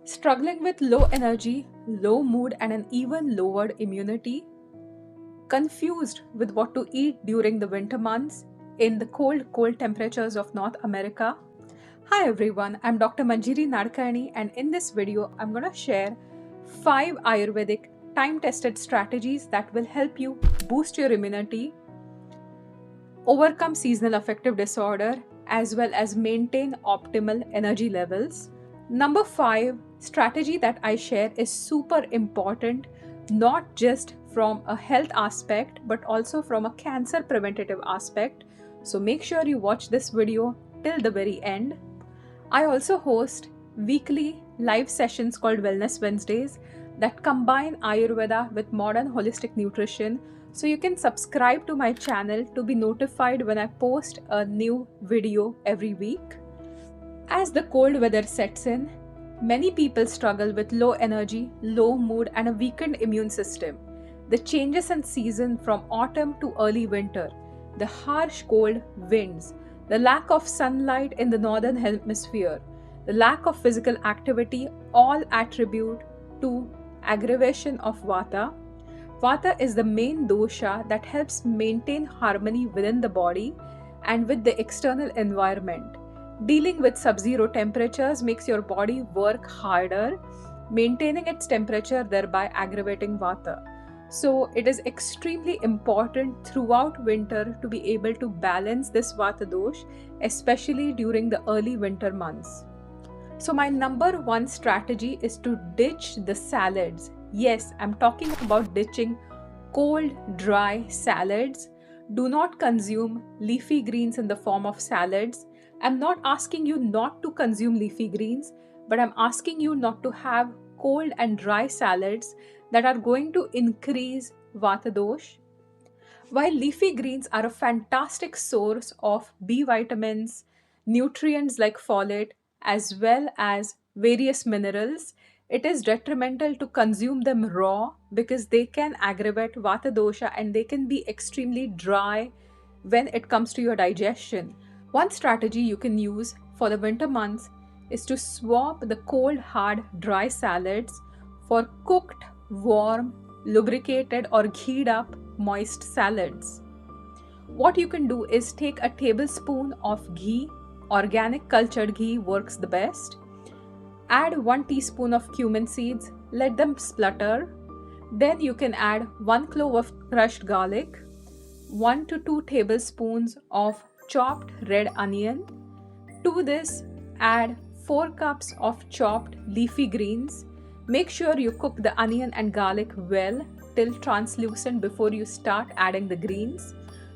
Struggling with low energy, low mood, and an even lowered immunity? Confused with what to eat during the winter months in the cold temperatures of North America? Hi everyone, I'm Dr. Manjiri Nadkarni, and in this video, I'm going to share 5 Ayurvedic time tested strategies that will help you boost your immunity, overcome seasonal affective disorder, as well as maintain optimal energy levels. Number 5 strategy that I share is super important, not just from a health aspect but also from a cancer preventative aspect. So make sure you watch this video till the very end. I also host weekly live sessions called Wellness Wednesdays that combine Ayurveda with modern holistic nutrition. So you can subscribe to my channel to be notified when I post a new video every week. As the cold weather sets in, many people struggle with low energy, low mood, and a weakened immune system. The changes in season from autumn to early winter, the harsh cold winds, the lack of sunlight in the northern hemisphere, the lack of physical activity all attribute to aggravation of Vata. Vata is the main dosha that helps maintain harmony within the body and with the external environment. Dealing with sub-zero temperatures makes your body work harder, maintaining its temperature, thereby aggravating Vata. So it is extremely important throughout winter to be able to balance this Vata dosh, especially during the early winter months. So my number 1 strategy is to ditch the salads. Yes, I'm talking about ditching cold, dry salads. Do not consume leafy greens in the form of salads. I'm not asking you not to consume leafy greens, but I'm asking you not to have cold and dry salads that are going to increase Vata dosh. While leafy greens are a fantastic source of B vitamins, nutrients like folate, as well as various minerals, it is detrimental to consume them raw because they can aggravate Vata dosha and they can be extremely dry when it comes to your digestion. One strategy you can use for the winter months is to swap the cold, hard, dry salads for cooked, warm, lubricated, or gheed up moist salads. What you can do is take a tablespoon of ghee, organic cultured ghee works the best. Add 1 teaspoon of cumin seeds, let them splutter. Then you can add 1 clove of crushed garlic, 1 to 2 tablespoons of chopped red onion. To this, add 4 cups of chopped leafy greens. Make sure you cook the onion and garlic well till translucent before you start adding the greens.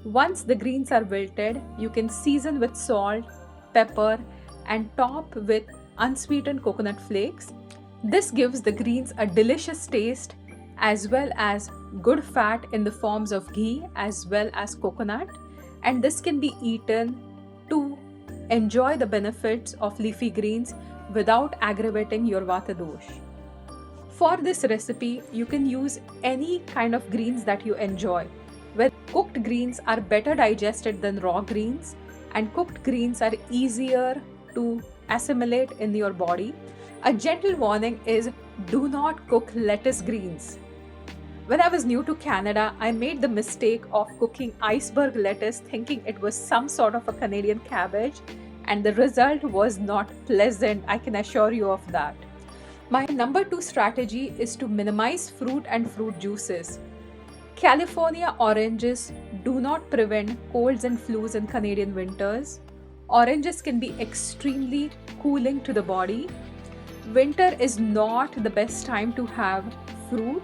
Once the greens are wilted, you can season with salt, pepper, and top with unsweetened coconut flakes. This gives the greens a delicious taste as well as good fat in the forms of ghee as well as coconut, and this can be eaten to enjoy the benefits of leafy greens without aggravating your Vata dosh. For this recipe, you can use any kind of greens that you enjoy. Where cooked greens are better digested than raw greens, and cooked greens are easier to assimilate in your body. A gentle warning is do not cook lettuce greens. When I was new to Canada, I made the mistake of cooking iceberg lettuce thinking it was some sort of a Canadian cabbage, and the result was not pleasant, I can assure you of that. My number 2 strategy is to minimize fruit and fruit juices. California oranges do not prevent colds and flus in Canadian winters. Oranges can be extremely cooling to the body. Winter is not the best time to have fruit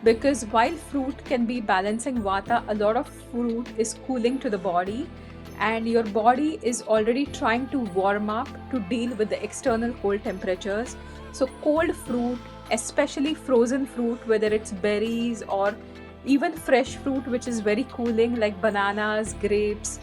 because while fruit can be balancing Vata, a lot of fruit is cooling to the body and your body is already trying to warm up to deal with the external cold temperatures. So cold fruit, especially frozen fruit, whether it's berries or even fresh fruit which is very cooling like bananas, grapes,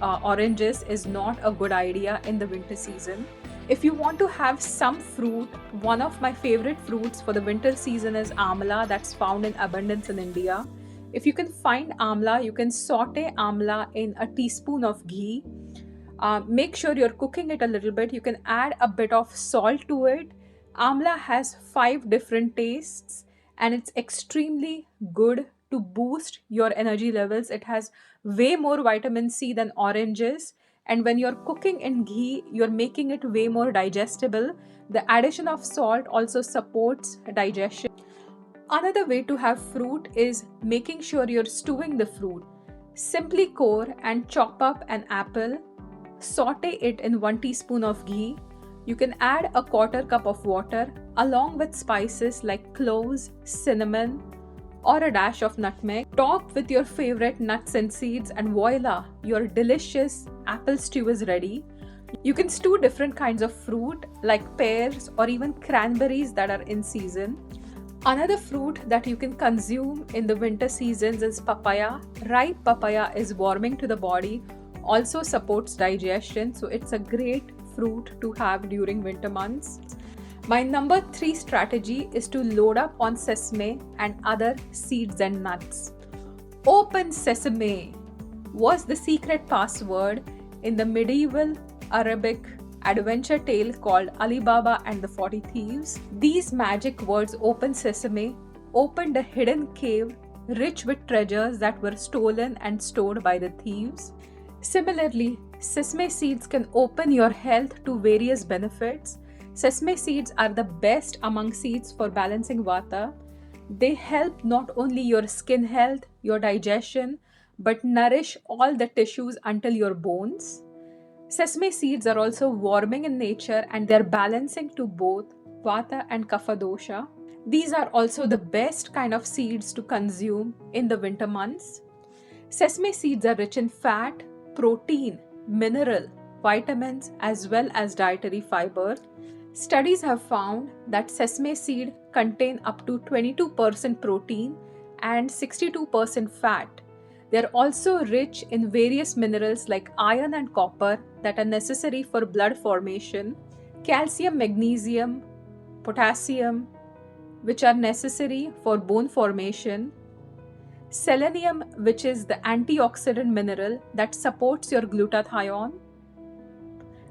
oranges is not a good idea in the winter season. If you want to have some fruit, one of my favorite fruits for the winter season is amla that's found in abundance in India. If you can find amla, you can saute amla in a teaspoon of ghee. Make sure you're cooking it a little bit. You can add a bit of salt to it. Amla has 5 different tastes and it's extremely good to boost your energy levels. It has way more vitamin C than oranges. And when you're cooking in ghee, you're making it way more digestible. The addition of salt also supports digestion. Another way to have fruit is making sure you're stewing the fruit. Simply core and chop up an apple, saute it in 1 teaspoon of ghee. You can add a quarter cup of water along with spices like cloves, cinnamon, or a dash of nutmeg. Top with your favorite nuts and seeds, and voila, your delicious apple stew is ready. You can stew different kinds of fruit like pears or even cranberries that are in season. Another fruit that you can consume in the winter seasons is papaya. Ripe papaya is warming to the body, also supports digestion, so it's a great fruit to have during winter months. My number 3 strategy is to load up on sesame and other seeds and nuts. Open sesame was the secret password in the medieval Arabic adventure tale called Ali Baba and the 40 Thieves. These magic words, open sesame, opened a hidden cave rich with treasures that were stolen and stored by the thieves. Similarly, sesame seeds can open your health to various benefits. Sesame seeds are the best among seeds for balancing vata. They help not only your skin health, your digestion, but nourish all the tissues until your bones. Sesame seeds are also warming in nature and they're balancing to both vata and kapha dosha. These are also the best kind of seeds to consume in the winter months. Sesame seeds are rich in fat, protein, mineral, vitamins, as well as dietary fiber. Studies have found that sesame seed contain up to 22% protein and 62% fat. They are also rich in various minerals like iron and copper that are necessary for blood formation, calcium, magnesium, potassium, which are necessary for bone formation, selenium, which is the antioxidant mineral that supports your glutathione,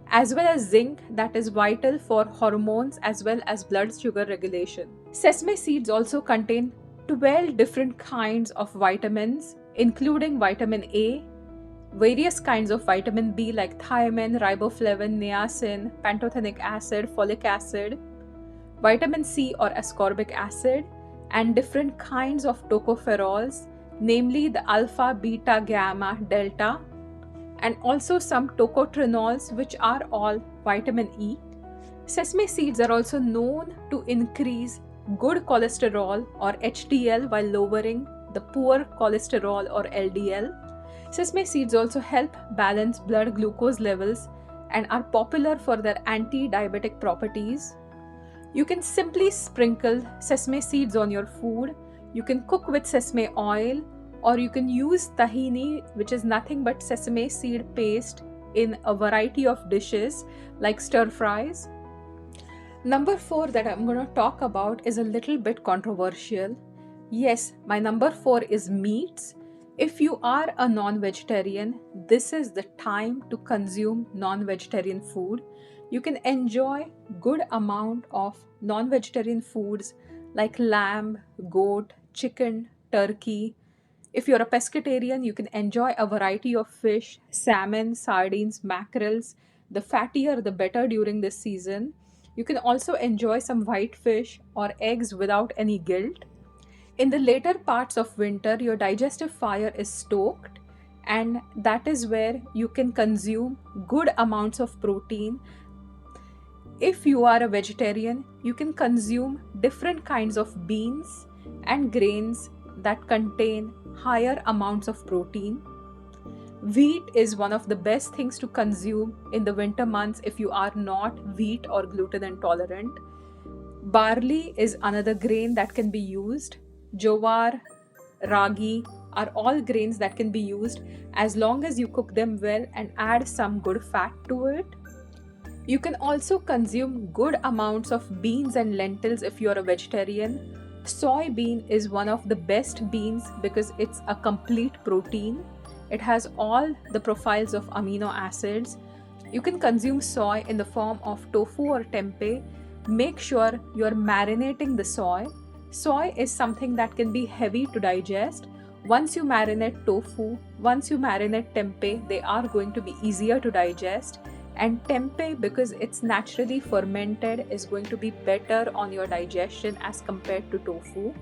as well as zinc that is vital for hormones as well as blood sugar regulation. Sesame seeds also contain 12 different kinds of vitamins, including vitamin A, various kinds of vitamin B like thiamine, riboflavin, niacin, pantothenic acid, folic acid, vitamin C or ascorbic acid, and different kinds of tocopherols, namely the alpha, beta, gamma, delta, and also some tocotrienols, which are all vitamin E. Sesame seeds are also known to increase good cholesterol or HDL while lowering the poor cholesterol or LDL. Sesame seeds also help balance blood glucose levels and are popular for their anti-diabetic properties. You can simply sprinkle sesame seeds on your food. You can cook with sesame oil, or you can use tahini, which is nothing but sesame seed paste, in a variety of dishes like stir fries. Number 4 that I'm going to talk about is a little bit controversial. Yes, my number 4 is meats. If you are a non-vegetarian, this is the time to consume non-vegetarian food. You can enjoy good amount of non-vegetarian foods like lamb, goat, chicken, turkey. If you're a pescatarian, you can enjoy a variety of fish, salmon, sardines, mackerels. The fattier, the better during this season. You can also enjoy some white fish or eggs without any guilt. In the later parts of winter, your digestive fire is stoked, and that is where you can consume good amounts of protein. If you are a vegetarian, you can consume different kinds of beans and grains that contain higher amounts of protein. Wheat is one of the best things to consume in the winter months if you are not wheat or gluten intolerant. Barley is another grain that can be used. Jowar, ragi are all grains that can be used as long as you cook them well and add some good fat to it. You can also consume good amounts of beans and lentils if you're a vegetarian. Soybean is one of the best beans because it's a complete protein. It has all the profiles of amino acids. You can consume soy in the form of tofu or tempeh, make sure you're marinating the soy. Soy is something that can be heavy to digest. Once you marinate tofu, once you marinate tempeh, they are going to be easier to digest. And tempeh, because it's naturally fermented, is going to be better on your digestion as compared to tofu.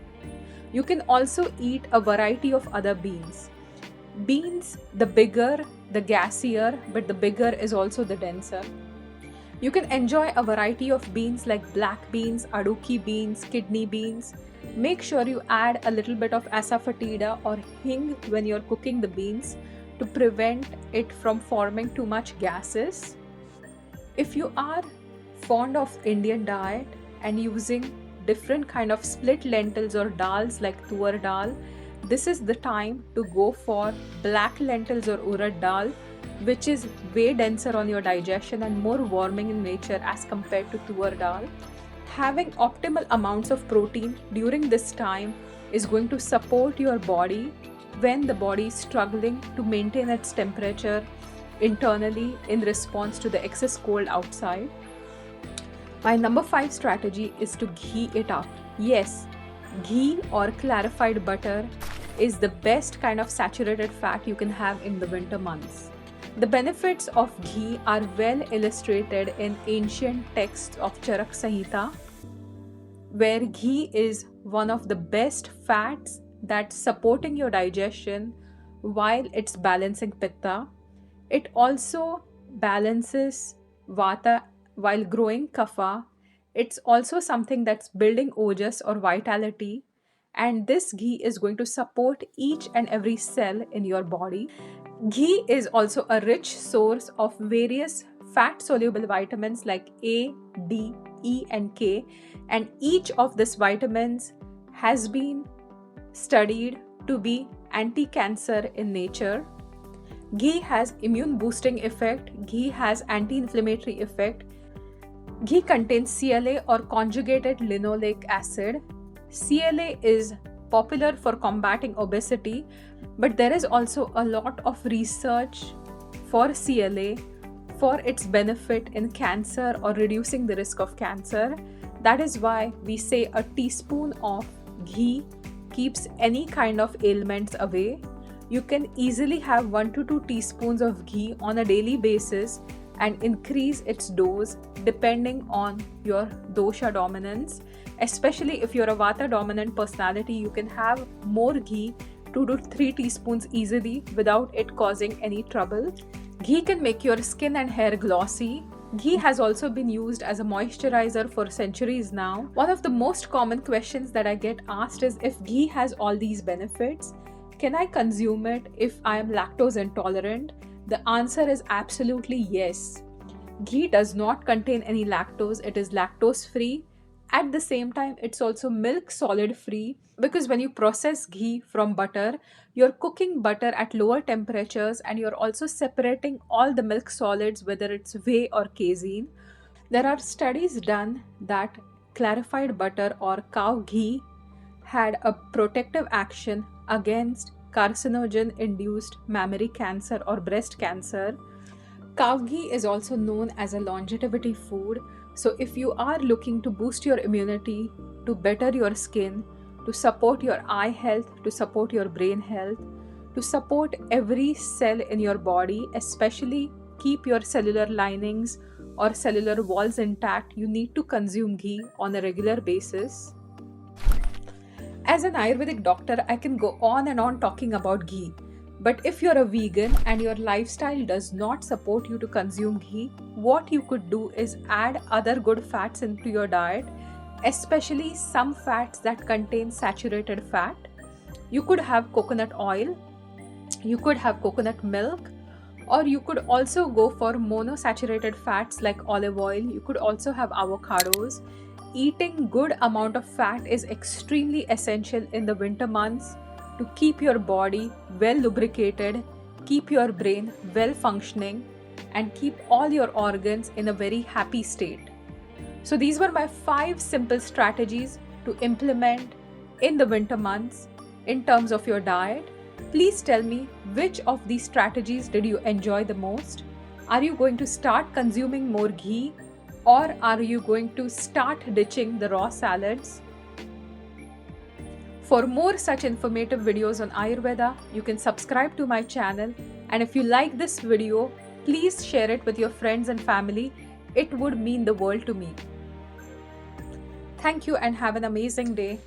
You can also eat a variety of other beans. Beans, the bigger, the gassier, but the bigger is also the denser. You can enjoy a variety of beans like black beans, aduki beans, kidney beans. Make sure you add a little bit of asafoetida or hing when you're cooking the beans to prevent it from forming too much gases. If you are fond of Indian diet and using different kind of split lentils or dals like tur dal, this is the time to go for black lentils or urad dal, which is way denser on your digestion and more warming in nature as compared to tur dal. Having optimal amounts of protein during this time is going to support your body when the body is struggling to maintain its temperature internally in response to the excess cold outside. My number 5 strategy is to ghee it up. Yes, ghee or clarified butter is the best kind of saturated fat you can have in the winter months. The benefits of ghee are well illustrated in ancient texts of Charak Samhita, where ghee is one of the best fats that's supporting your digestion while it's balancing pitta. It also balances vata while growing kapha. It's also something that's building ojas or vitality, and this ghee is going to support each and every cell in your body. Ghee is also a rich source of various fat soluble vitamins like A, D, E, and K, and each of these vitamins has been studied to be anti-cancer in nature. Ghee has immune boosting effect, ghee has anti-inflammatory effect. Ghee contains CLA or conjugated linoleic acid. CLA is popular for combating obesity, but there is also a lot of research for CLA for its benefit in cancer or reducing the risk of cancer. That is why we say a teaspoon of ghee keeps any kind of ailments away. You can easily have 1 to 2 teaspoons of ghee on a daily basis and increase its dose depending on your dosha dominance. Especially if you're a vata dominant personality, you can have more ghee, 2 to 3 teaspoons easily without it causing any trouble. Ghee can make your skin and hair glossy. Ghee has also been used as a moisturizer for centuries now. One of the most common questions that I get asked is, if ghee has all these benefits, can I consume it if I am lactose intolerant? The answer is absolutely yes. Ghee does not contain any lactose. It is lactose free. At the same time, it's also milk solid free, because when you process ghee from butter, you're cooking butter at lower temperatures and you're also separating all the milk solids, whether it's whey or casein. There are studies done that clarified butter or cow ghee had a protective action against carcinogen induced mammary cancer or breast cancer. Cow ghee is also known as a longevity food. So if you are looking to boost your immunity, to better your skin, to support your eye health, to support your brain health, to support every cell in your body, especially keep your cellular linings or cellular walls intact, you need to consume ghee on a regular basis. As an Ayurvedic doctor, I can go on and on talking about ghee. But if you're a vegan and your lifestyle does not support you to consume ghee, what you could do is add other good fats into your diet, especially some fats that contain saturated fat. You could have coconut oil, you could have coconut milk, or you could also go for monosaturated fats like olive oil. You could also have avocados. Eating good amount of fat is extremely essential in the winter months to keep your body well lubricated, keep your brain well functioning, and keep all your organs in a very happy state. So these were my 5 simple strategies to implement in the winter months in terms of your diet. Please tell me, which of these strategies did you enjoy the most? Are you going to start consuming more ghee Or are you going to start ditching the raw salads? For more such informative videos on Ayurveda, you can subscribe to my channel, and if you like this video, please share it with your friends and family. It would mean the world to me. Thank you and have an amazing day.